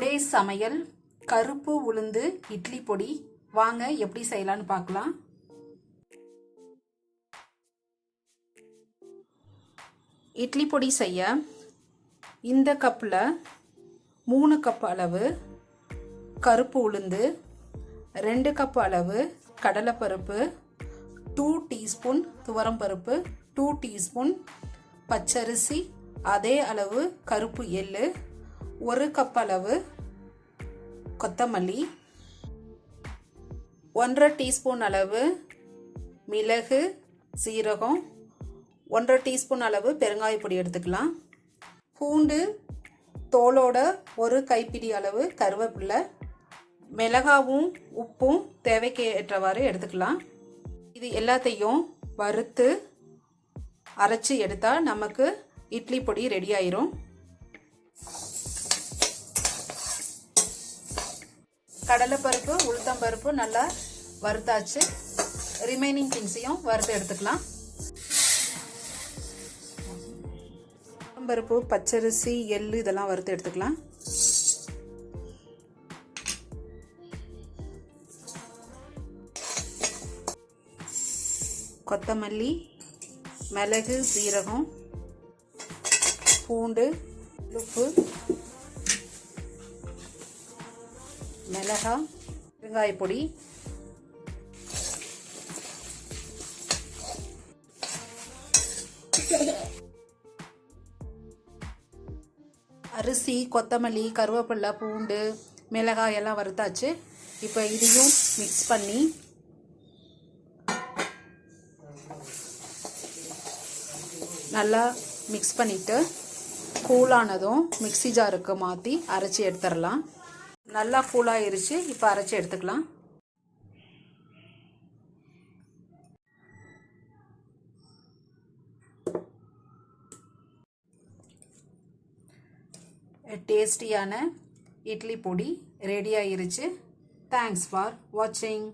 Today's சமையல் கருப்பு உளுந்து இட்லி பொடி. வாங்க எப்படி செய்யலாம்னு பார்க்கலாம். இட்லி பொடி செய்ய இந்த கப்பில் 3 கப் அளவு கருப்பு உளுந்து, 2 கப் அளவு கடலைப்பருப்பு, 2 டீஸ்பூன் துவரம்பருப்பு, 2 டீஸ்பூன் பச்சரிசி, அதே அளவு கருப்பு எள்ளு, 1 கப் அளவு கொத்தமல்லி, 1/2 டீஸ்பூன் அளவு மிளகு சீரகம், 1/2 டீஸ்பூன் அளவு பெருங்காய பொடி எடுத்துக்கலாம். பூண்டு தோலோட 1 கைப்பிடி அளவு கருவேப்பிலை, மிளகாவும் உப்பும் தேவைக்கு ஏற்றவாறு எடுத்துக்கலாம். இது எல்லாத்தையும் வறுத்து அரைச்சி எடுத்தால் நமக்கு இட்லி பொடி ரெடி ஆயிரும். கடலைப்பருப்பு உளுத்தம்பருப்பு நல்லா வறுத்தாச்சு. ரிமைனிங் திங்ஸையும் வறுத்து எடுத்துக்கலாம். பருப்பு, பச்சரிசி, எள்ளு இதெல்லாம் வறுத்து எடுத்துக்கலாம். கொத்தமல்லி, மிளகு சீரகம், பூண்டு, உப்பு, மிளகாய், வெங்காய பொடி, அரிசி, கொத்தமல்லி, கருவேப்பிலை, பூண்டு, மிளகாய் எல்லாம் வறுத்தாச்சு. இப்போ இதையும் மிக்ஸ் பண்ணி நல்லா மிக்ஸ் பண்ணிவிட்டு கூலானதும் மிக்ஸி ஜாருக்கு மாற்றி அரைச்சி எடுத்துடலாம். நல்லா கூலாயிருச்சு. இப்போ அரைச்சி எடுத்துக்கலாம். டேஸ்டியான இட்லி பொடி ரெடி ஆயிருச்சு. தேங்க்ஸ் ஃபார் வாட்சிங்.